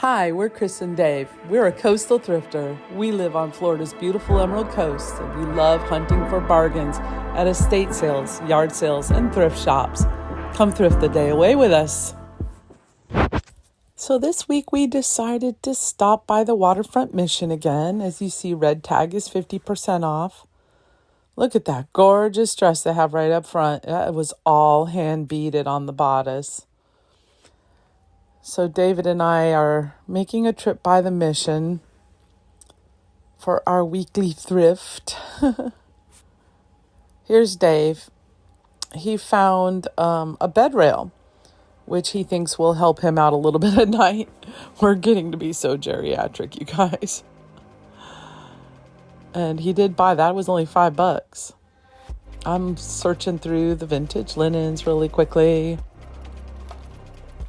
Hi, we're Chris and Dave. We're a coastal thrifter. We live on Florida's beautiful Emerald Coast, and we love hunting for bargains at estate sales, yard sales, and thrift shops. Come thrift the day away with us. So this week we decided to stop by the Waterfront Mission again. As you see, red tag is 50% off. Look at that gorgeous dress they have right up front. It was all hand beaded on the bodice. So David and I are making a trip by the Mission for our weekly thrift. Here's Dave. He found a bed rail, which he thinks will help him out a little bit at night. We're getting to be so geriatric, you guys. And he did buy that. It was only $5. I'm searching through the vintage linens really quickly,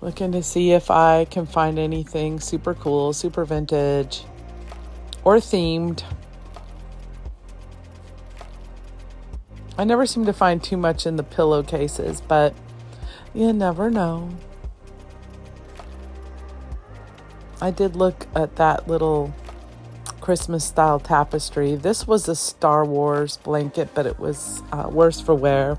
looking to see if I can find anything super cool, super vintage, or themed. I never seem to find too much in the pillowcases, but you never know. I did look at that little Christmas-style tapestry. This was a Star Wars blanket, but it was worse for wear.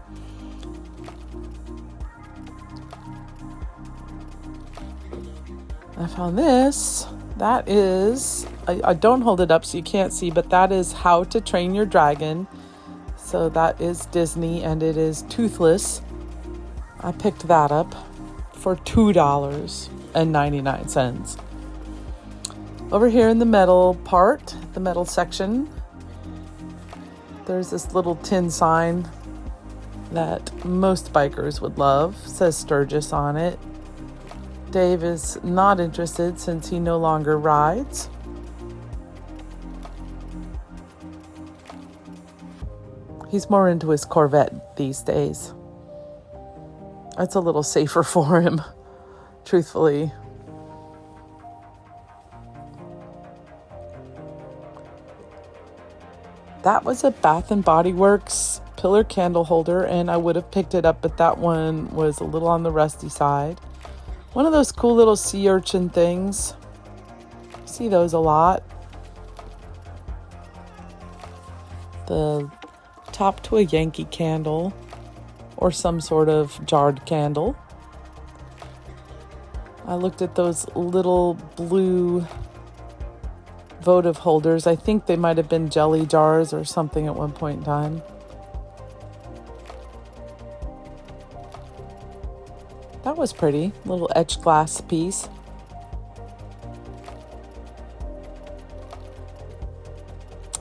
I found this. That is, I don't hold it up so you can't see, but that is How to Train Your Dragon. So that is Disney, and it is toothless. I picked that up for $2.99. Over here in the metal part, the metal section, there's this little tin sign that most bikers would love. It says Sturgis on it. Dave is not interested since he no longer rides. He's more into his Corvette these days. That's a little safer for him, truthfully. That was a Bath & Body Works pillar candle holder, and I would have picked it up, but that one was a little on the rusty side. One of those cool little sea urchin things. See those a lot. The top to a Yankee candle or some sort of jarred candle. I looked at those little blue votive holders. I think they might have been jelly jars or something at one point in time. That was pretty. Little etched glass piece.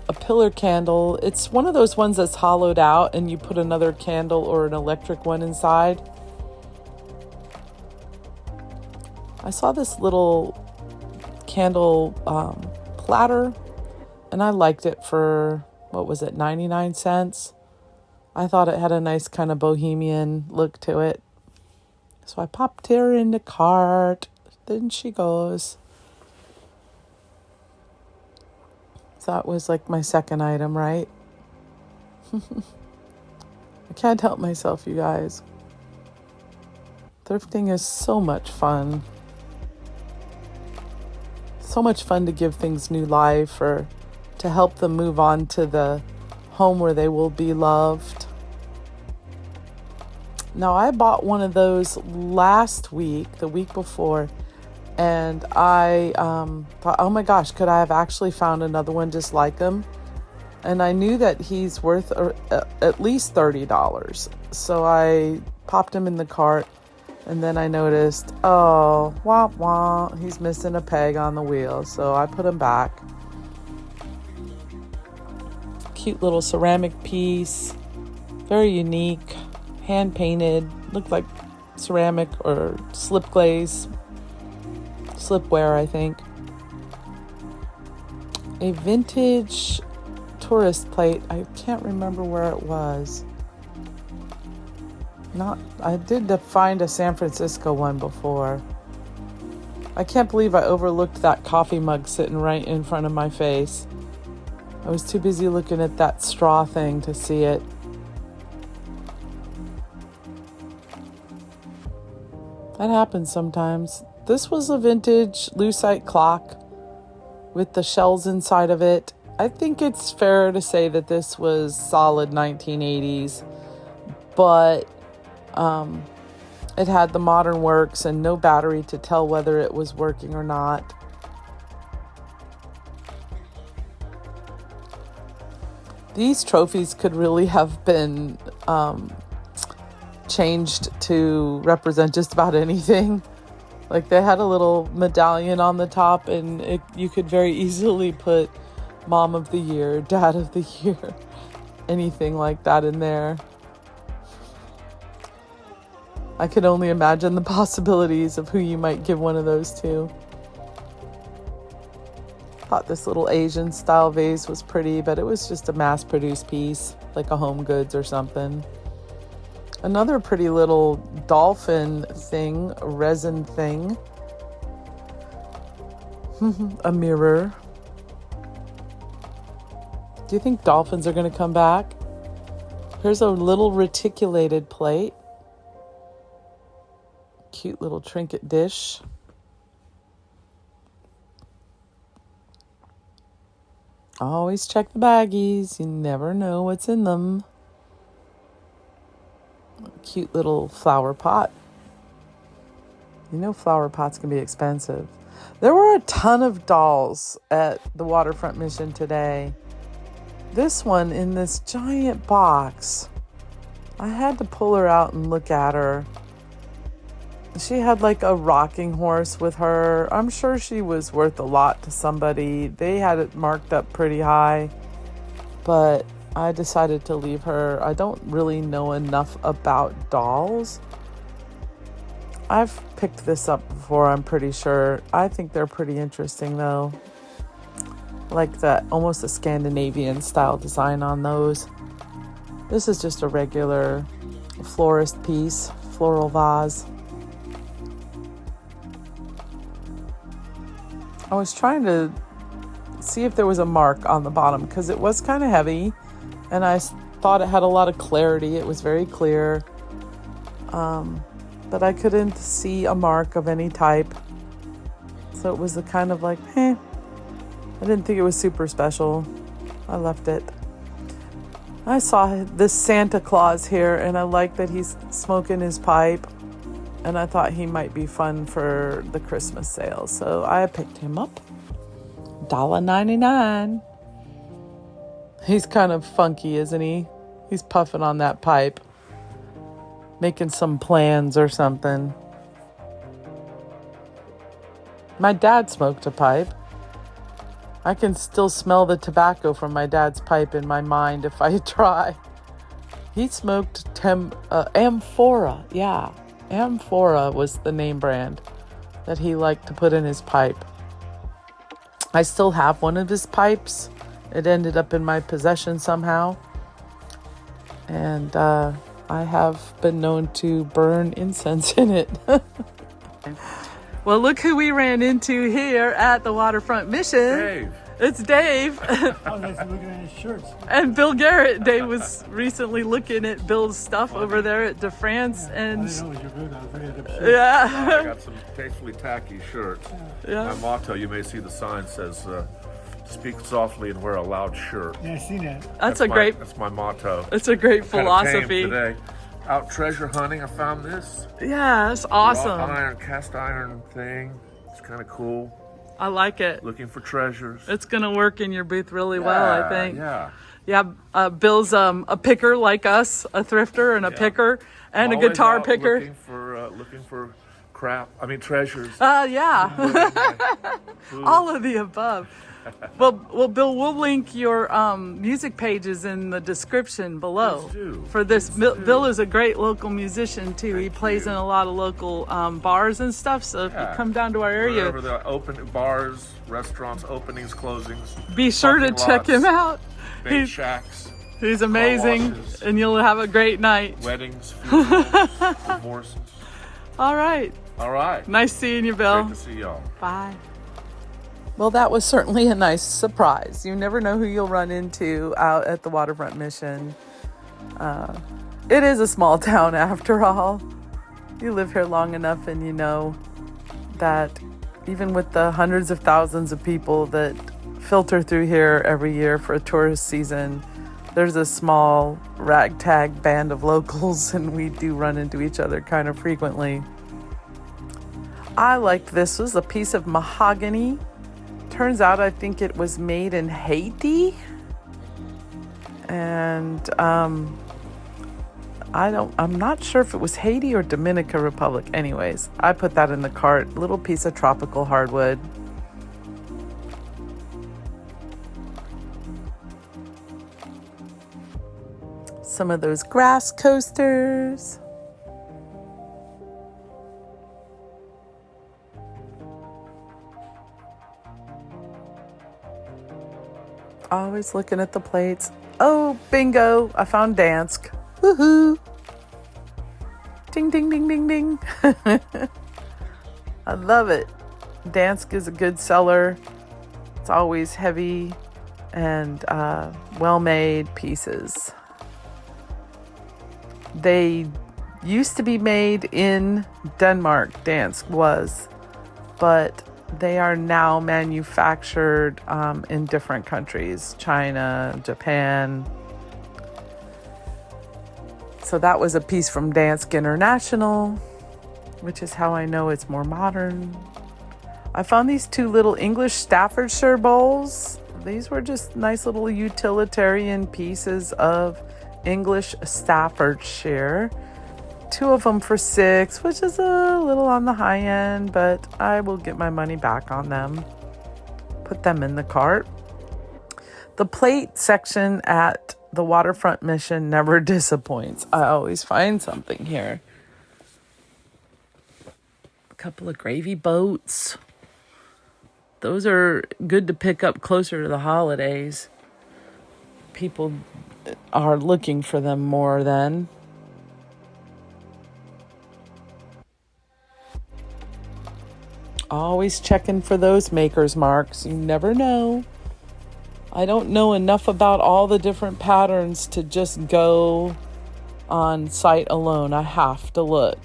A pillar candle. It's one of those ones that's hollowed out and you put another candle or an electric one inside. I saw this little candle platter, and I liked it for, 99 cents? I thought it had a nice kind of bohemian look to it. So I popped her in the cart. Then she goes. So that was like my second item, right? I can't help myself, you guys. Thrifting is so much fun. So much fun to give things new life or to help them move on to the home where they will be loved. Now, I bought one of those last week, the week before, and I thought, oh my gosh, could I have actually found another one just like him? And I knew that he's worth at least $30. So I popped him in the cart. And then I noticed, oh, wah, wah, he's missing a peg on the wheel. So I put him back. Cute little ceramic piece. Very unique. Hand painted. Looked like ceramic or slip glaze. Slipware, I think. A vintage tourist plate. I can't remember where it was. I did find a San Francisco one before. I can't believe I overlooked that coffee mug sitting right in front of my face. I was too busy looking at that straw thing to see it. That happens sometimes. This was a vintage lucite clock with the shells inside of it. I think it's fair to say that this was solid 1980s, but it had the modern works and no battery to tell whether it was working or not. These trophies could really have been changed to represent just about anything. Like they had a little medallion on the top, and you could very easily put Mom of the Year, Dad of the Year, anything like that in there. I could only imagine the possibilities of who you might give one of those to. Thought this little Asian style vase was pretty, but it was just a mass-produced piece, like a Home Goods or something. Another pretty little dolphin thing, a resin thing. A mirror. Do you think dolphins are going to come back? Here's a little reticulated plate. Cute little trinket dish. Always check the baggies. You never know what's in them. Cute little flower pot. You know flower pots can be expensive. There were a ton of dolls at the Waterfront Mission today. This one in this giant box. I had to pull her out and look at her. She had like a rocking horse with her. I'm sure she was worth a lot to somebody. They had it marked up pretty high, but I decided to leave her. I don't really know enough about dolls. I've picked this up before, I'm pretty sure. I think they're pretty interesting though. Like that, almost a Scandinavian style design on those. This is just a regular florist piece, floral vase. I was trying to see if there was a mark on the bottom because it was kind of heavy and I thought it had a lot of clarity. It was very clear. But I couldn't see a mark of any type. So it was a kind of like, I didn't think it was super special. I left it. I saw this Santa Claus here and I like that he's smoking his pipe. And I thought he might be fun for the Christmas sale. So I picked him up. $1.99. He's kind of funky, isn't he? He's puffing on that pipe. Making some plans or something. My dad smoked a pipe. I can still smell the tobacco from my dad's pipe in my mind if I try. He smoked Amphora. Yeah. Amphora was the name brand that he liked to put in his pipe. I still have one of his pipes. It ended up in my possession somehow. And I have been known to burn incense in it. Well, look who we ran into here at the Waterfront Mission. Dave. It's Dave. I was actually looking at his shirts. And Bill Garrett. Dave was recently looking at Bill's stuff over there at De France. And I didn't know it was your booth. I was looking at the shirt. yeah. I got some tastefully tacky shirts. Yeah. My motto, you may see the sign, says, speak softly and wear a loud shirt. Yeah, I seen that. That's my motto. It's a great Kinda philosophy. tame today. Out treasure hunting, I found this. Yeah, it's awesome. Cast iron thing. It's kind of cool. I like it. Looking for treasures. It's gonna work in your booth really well, I think. Yeah. Yeah, Bill's a picker like us, a thrifter and a picker, and I'm a guitar always out picker. Looking for treasures. Yeah. All of the above. Well, Bill, we'll link your music pages in the description below. Please do. For this. Please do. Bill is a great local musician too. He plays in a lot of local bars and stuff. So if you come down to our area, Wherever the open bars, restaurants, openings, closings. be sure to parking check lots, him out. Bait shacks, He's amazing, washes. and you'll have a great night. weddings, funerals, divorces. All right. All right. Nice seeing you, Bill. Great to see y'all. Bye. Well, that was certainly a nice surprise. You never know who you'll run into out at the Waterfront Mission. It is a small town after all. You live here long enough and you know that even with the hundreds of thousands of people that filter through here every year for a tourist season, there's a small ragtag band of locals, and we do run into each other kind of frequently. I liked this. It was a piece of mahogany. Turns out I think it was made in Haiti. And I'm not sure if it was Haiti or Dominican Republic. Anyways, I put that in the cart. Little piece of tropical hardwood. Some of those grass coasters. Always looking at the plates. Oh, bingo. I found Dansk. Woohoo. Ding, ding, ding, ding, ding. I love it. Dansk is a good seller. It's always heavy and well-made pieces. They used to be made in Denmark, Dansk was, but they are now manufactured in different countries, China, Japan. So that was a piece from Dansk International, which is how I know it's more modern. I found these two little English Staffordshire bowls. These were just nice little utilitarian pieces of English Staffordshire. Two of them for $6, which is a little on the high end, but I will get my money back on them. Put them in the cart. The plate section at the Waterfront Mission never disappoints. I always find something here. A couple of gravy boats. Those are good to pick up closer to the holidays. People are looking for them more then. Always checking for those maker's marks. You never know. I don't know enough about all the different patterns to just go on site alone. I have to look.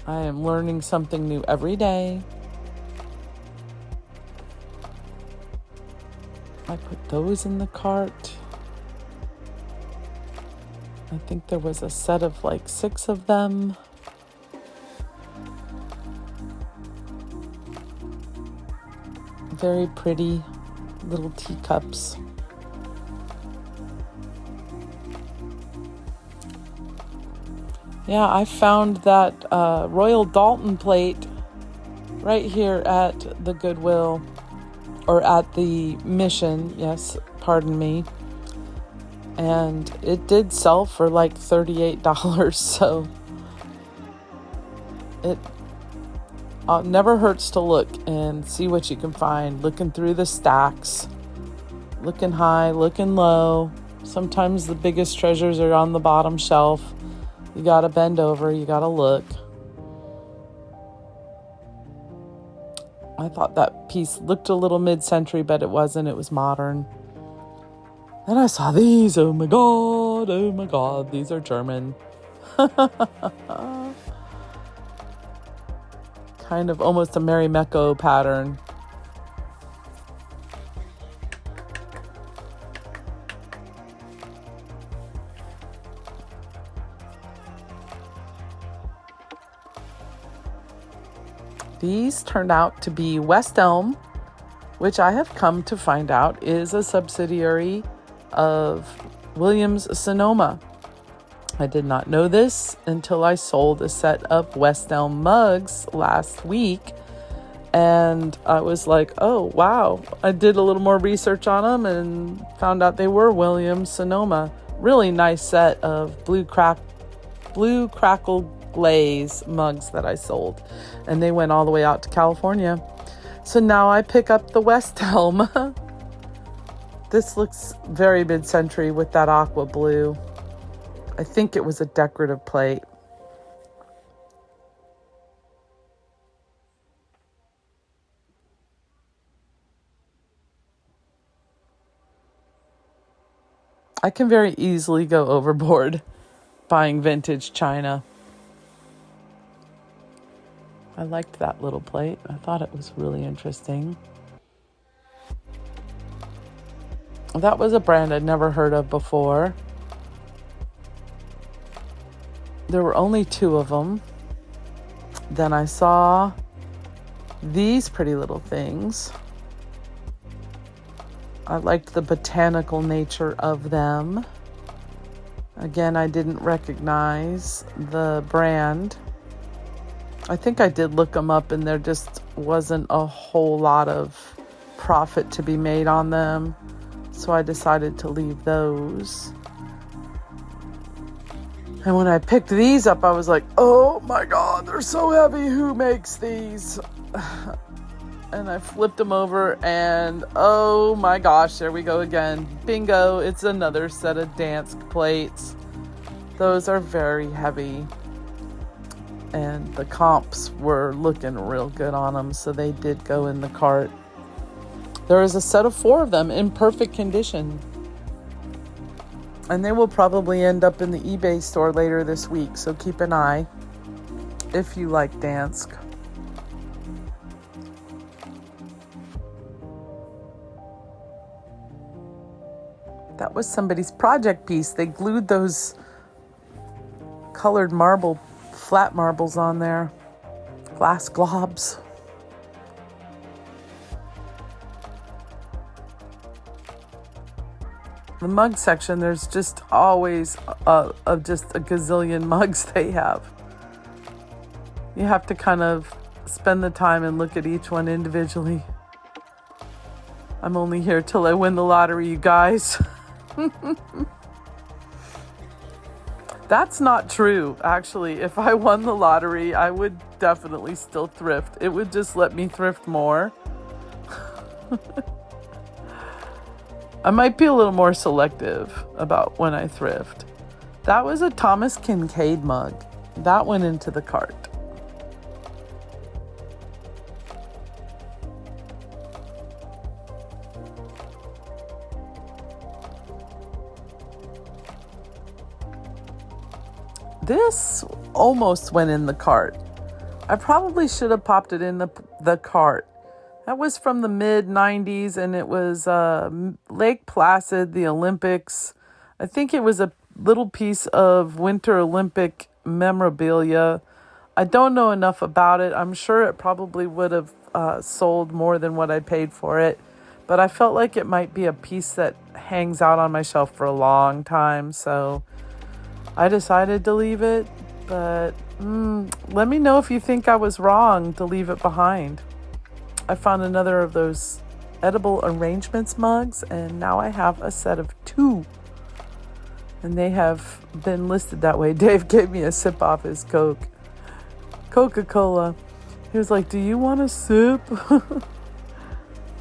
I am learning something new every day. I put those in the cart. I think there was a set of like 6 of them. Very pretty little teacups. Yeah, I found that Royal Dalton plate right here at the Goodwill, or at the Mission, yes, pardon me. And it did sell for like $38, so it never hurts to look and see what you can find. Looking through the stacks, looking high, looking low. Sometimes the biggest treasures are on the bottom shelf. You gotta bend over, you gotta look. I thought that piece looked a little mid-century, but it wasn't. It was modern. Then I saw these. Oh my God, these are German. Kind of almost a Marimekko pattern. These turned out to be West Elm, which I have come to find out is a subsidiary of Williams-Sonoma. I did not know this until I sold a set of West Elm mugs last week. And I was like, oh, wow. I did a little more research on them and found out they were Williams-Sonoma. Really nice set of blue crackle glaze mugs that I sold. And they went all the way out to California. So now I pick up the West Elm. This looks very mid-century with that aqua blue. I think it was a decorative plate. I can very easily go overboard buying vintage china. I liked that little plate. I thought it was really interesting. That was a brand I'd never heard of before. There were only 2 of them. Then I saw these pretty little things. I liked the botanical nature of them. Again, I didn't recognize the brand. I think I did look them up, and there just wasn't a whole lot of profit to be made on them. So I decided to leave those. And when I picked these up, I was like, oh my God, they're so heavy. Who makes these? And I flipped them over, and oh my gosh, there we go again. Bingo, it's another set of Dansk plates. Those are very heavy. And the comps were looking real good on them, so they did go in the cart. There is a set of 4 of them in perfect condition. And they will probably end up in the eBay store later this week, so keep an eye if you like Dansk. That was somebody's project piece. They glued those colored flat marbles on there. Glass globs. The mug section, there's just always just a gazillion mugs they have. You have to kind of spend the time and look at each one individually. I'm only here till I win the lottery, you guys. That's not true, actually. If I won the lottery, I would definitely still thrift. It would just let me thrift more. I might be a little more selective about when I thrift. That was a Thomas Kincaid mug. That went into the cart. This almost went in the cart. I probably should have popped it in the cart. That was from the mid-90s, and it was Lake Placid, the Olympics. I think it was a little piece of Winter Olympic memorabilia. I don't know enough about it. I'm sure it probably would have sold more than what I paid for it, but I felt like it might be a piece that hangs out on my shelf for a long time, so I decided to leave it. But let me know if you think I was wrong to leave it behind. I found another of those edible arrangements mugs, and now I have a set of 2. And they have been listed that way. Dave gave me a sip off his Coca-Cola. He was like, do you want a sip?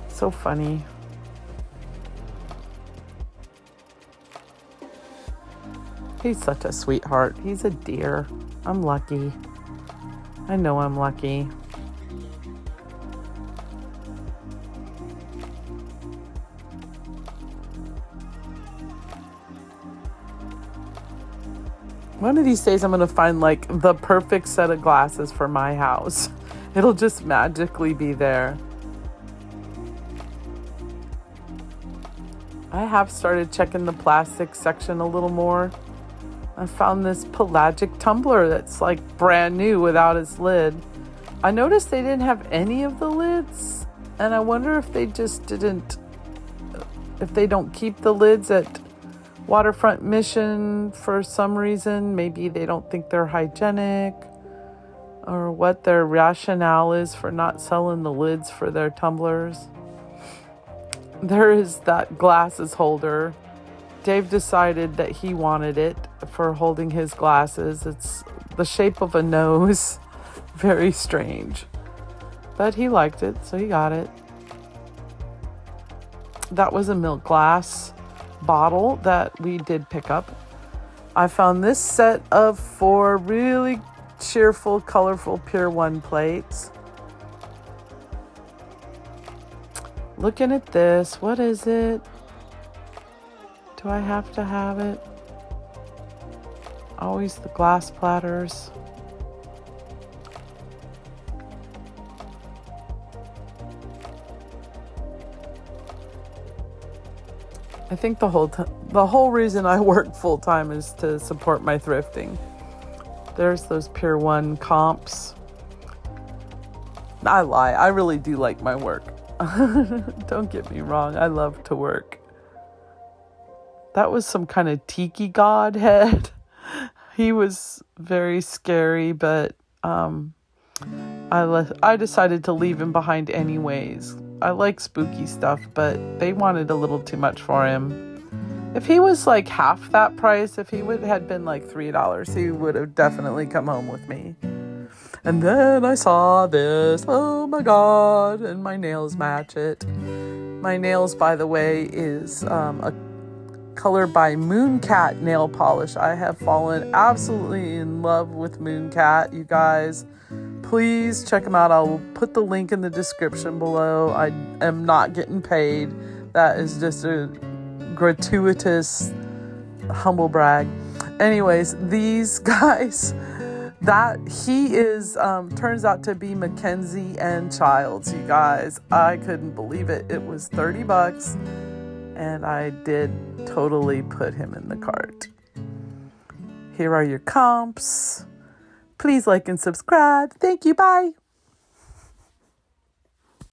So funny. He's such a sweetheart. He's a dear. I'm lucky. I know I'm lucky. One of these days I'm going to find like the perfect set of glasses for my house. It'll just magically be there. I have started checking the plastic section a little more. I found this pelagic tumbler that's like brand new without its lid. I noticed they didn't have any of the lids, and I wonder if they just didn't, if they don't keep the lids at Waterfront Mission for some reason. Maybe they don't think they're hygienic, or what their rationale is for not selling the lids for their tumblers. There is that glasses holder. Dave decided that he wanted it for holding his glasses. It's the shape of a nose. Very strange. But he liked it, so he got it. That was a milk glass bottle that we did pick up. I found this set of 4 really cheerful, colorful Pier 1 plates. Looking at this, what is it? Do I have to have it? Always the glass platters. I think the whole reason I work full time is to support my thrifting. There's those Pier 1 comps. I lie. I really do like my work. Don't get me wrong. I love to work. That was some kind of tiki godhead. He was very scary, but I decided to leave him behind anyways. I like spooky stuff, but they wanted a little too much for him. If he was like half that price, if he had been like $3, he would have definitely come home with me. And then I saw this. Oh my God. And my nails match it. My nails, by the way, is a color by Mooncat nail polish. I have fallen absolutely in love with Mooncat, you guys. Please check them out. I'll put the link in the description below. I am not getting paid. That is just a gratuitous humble brag. Anyways, these guys, that he is turns out to be Mackenzie and Childs, you guys. I couldn't believe it. It was $30 and I did totally put him in the cart. Here are your comps. Please like and subscribe. Thank you. Bye.